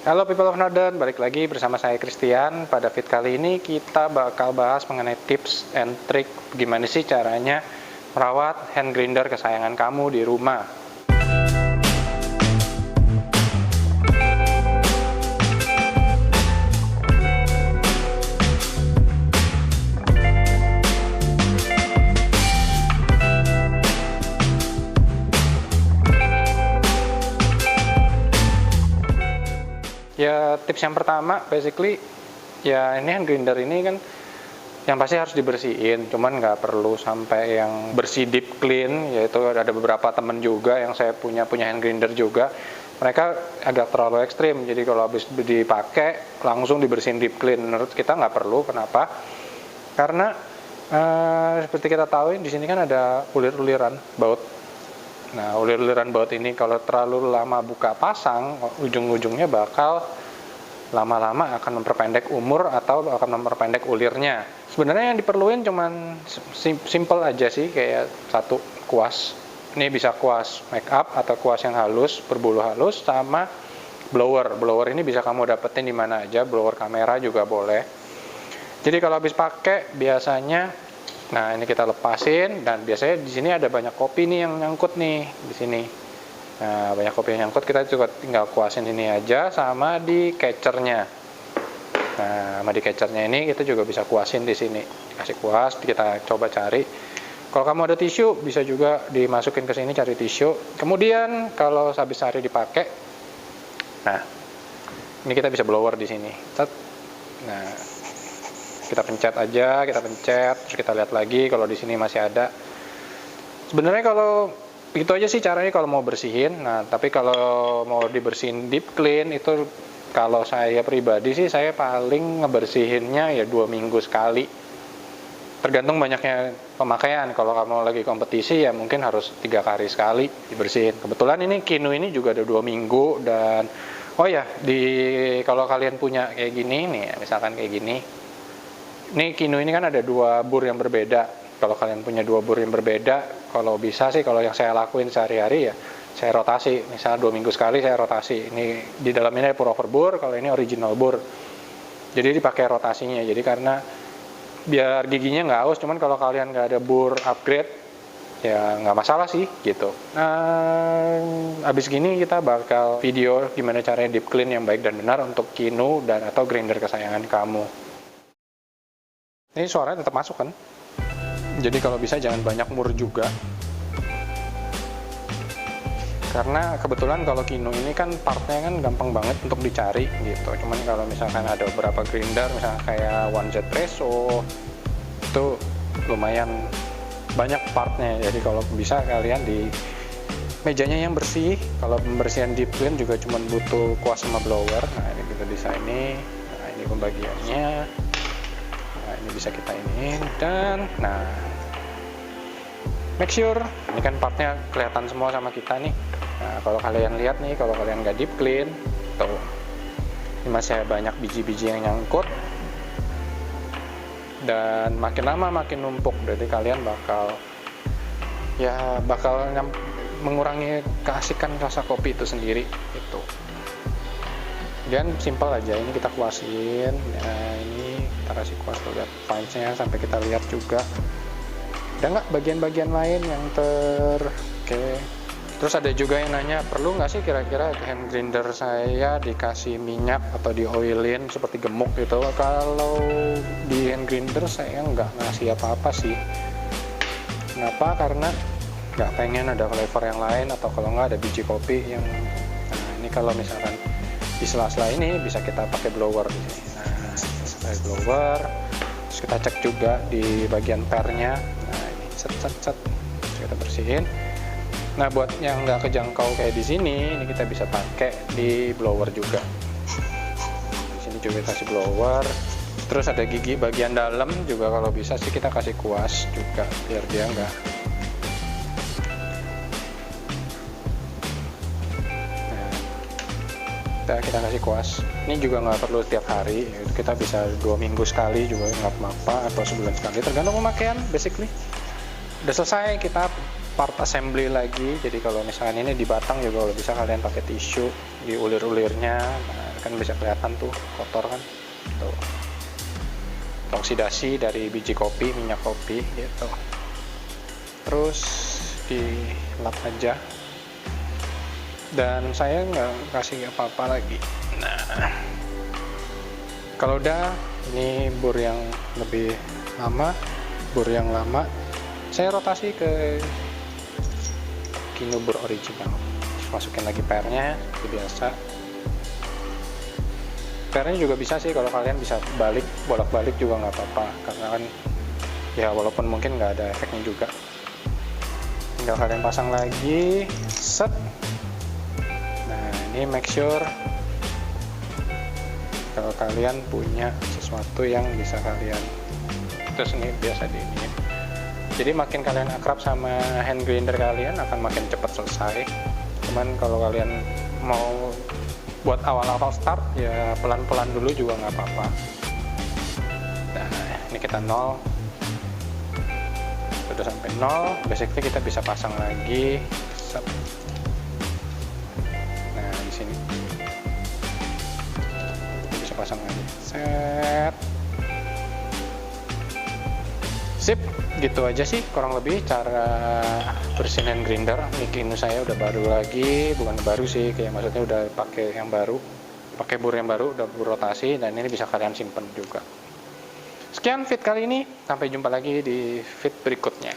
Halo people of Northern, balik lagi bersama saya Christian. Pada vid kali ini kita bakal bahas mengenai tips and trick gimana sih caranya merawat hand grinder kesayangan kamu di rumah. Ya, tips yang pertama basically ya ini hand grinder ini kan yang pasti harus dibersihin, cuman nggak perlu sampai yang bersih deep clean, yaitu ada beberapa temen juga yang saya punya hand grinder juga, mereka agak terlalu ekstrim, jadi kalau habis dipakai langsung dibersihin deep clean. Menurut kita nggak perlu. Kenapa? Karena seperti kita tahu di sini kan ada ulir-uliran baut. Nah, ulir-uliran baut ini kalau terlalu lama buka pasang, ujung-ujungnya bakal lama-lama akan memperpendek umur atau akan memperpendek ulirnya. Sebenarnya yang diperluin cuman simple aja sih, kayak satu kuas. Ini bisa kuas make up atau kuas yang halus, berbulu halus, sama blower. Blower ini bisa kamu dapetin di mana aja, blower kamera juga boleh. Jadi kalau habis pakai biasanya, nah ini kita lepasin, dan biasanya di sini ada banyak kopi nih yang nyangkut nih di sini. Nah, banyak kopi yang nyangkut, kita juga tinggal kuasin ini aja sama di catchernya. Nah, sama di catchernya ini kita juga bisa kuasin di sini. Dikasih kuas, kita coba cari. Kalau kamu ada tisu, bisa juga dimasukin ke sini cari tisu. Kemudian kalau habis hari dipakai, nah ini kita bisa blower di sini. Nah, kita pencet aja, terus kita lihat lagi kalau di sini masih ada. Sebenarnya kalau itu aja sih caranya kalau mau bersihin. Nah, tapi kalau mau dibersihin deep clean itu, kalau saya pribadi sih saya paling ngebersihinnya ya 2 minggu sekali. Tergantung banyaknya pemakaian. Kalau kamu lagi kompetisi ya mungkin harus 3 hari sekali dibersihin. Kebetulan ini Kinu ini juga ada 2 minggu, dan oh ya, kalau kalian punya kayak gini nih, misalkan kayak gini. Ini Kinu ini kan ada 2 bur yang berbeda. Kalau kalian punya 2 bur yang berbeda, kalau bisa sih, kalau yang saya lakuin sehari-hari ya saya rotasi. Misalnya 2 minggu sekali saya rotasi. Ini di dalam ini ada pour over bur, kalau ini original bur. Jadi dipakai rotasinya. Jadi karena biar giginya nggak aus. Cuman kalau kalian nggak ada bur upgrade, ya nggak masalah sih gitu. Nah, abis gini kita bakal video gimana caranya deep clean yang baik dan benar untuk Kinu dan atau grinder kesayangan kamu. Ini suaranya tetap masuk kan? Jadi kalau bisa jangan banyak mur juga. Karena kebetulan kalau Kinu ini kan partnya kan gampang banget untuk dicari gitu. Cuman kalau misalkan ada beberapa grinder, misalnya kayak One Jet Presso, itu lumayan banyak partnya. Jadi kalau bisa kalian di mejanya yang bersih. Kalau pembersihan deep clean juga cuma butuh kuas sama blower. Nah, ini kita di sini. Nah, ini pembagiannya. Nah, ini bisa kita ini, dan nah make sure ini kan partnya kelihatan semua sama kita nih. Nah, kalau kalian lihat nih, kalau kalian nggak deep clean tuh, ini masih banyak biji-biji yang nyangkut, dan makin lama makin numpuk. Berarti kalian bakal mengurangi keasikan rasa kopi itu sendiri itu. Dan simple aja, ini kita kuasin. Nah, ini kita kasih kuas tuh, lihat punch-nya sampai kita lihat juga. Ada nggak bagian-bagian lain yang oke. Terus ada juga yang nanya, perlu nggak sih kira-kira hand grinder saya dikasih minyak atau di oilin seperti gemuk gitu? Kalau di hand grinder saya nggak ngasih apa-apa sih. Kenapa? Karena nggak pengen ada flavor yang lain, atau kalau nggak ada biji kopi yang. Nah, ini kalau misalkan di sela-sela ini bisa kita pakai blower di sini. Nah, pakai blower. Terus kita cek juga di bagian pernya. Nah, ini set kita bersihin. Nah, buat yang nggak kejangkau kayak di sini, ini kita bisa pakai di blower juga. Di sini juga kasih blower. Terus ada gigi bagian dalam juga, kalau bisa sih kita kasih kuas juga biar dia nggak. Kita kasih kuas. Ini juga nggak perlu tiap hari, kita bisa 2 minggu sekali juga nggak apa-apa, atau sebulan sekali, tergantung pemakaian. Basically udah selesai, kita part assembly lagi. Jadi kalau misalkan ini di batang juga bisa kalian pakai tisu di ulir-ulirnya. Nah, kan bisa kelihatan tuh kotor kan tuh, oksidasi dari biji kopi, minyak kopi gitu. Terus dilap aja, dan saya nggak kasih apa-apa lagi. Nah, kalau udah, ini bur yang lebih lama, saya rotasi ke Kino bur original. Masukin lagi pernya seperti biasa. Pernya juga bisa sih, kalau kalian bisa bolak-balik juga nggak apa-apa, karena kan ya walaupun mungkin nggak ada efeknya juga. Tinggal kalian pasang lagi, set. Nah, ini make sure kalau kalian punya sesuatu yang bisa kalian, terus ini biasa diinin. Jadi makin kalian akrab sama hand grinder kalian akan makin cepat selesai. Cuman kalau kalian mau buat awal-awal start ya pelan-pelan dulu juga nggak apa-apa. Nah, ini kita 0, sudah sampai 0, basically kita bisa pasang lagi. Nah, di sini bisa pasang lagi, set, sip. Gitu aja sih kurang lebih cara bersihin hand grinder. Ini saya udah baru lagi, bukan baru sih, kayak maksudnya udah pakai yang baru, pakai bur yang baru, udah bur rotasi, dan ini bisa kalian simpen juga. Sekian fit kali ini, sampai jumpa lagi di fit berikutnya.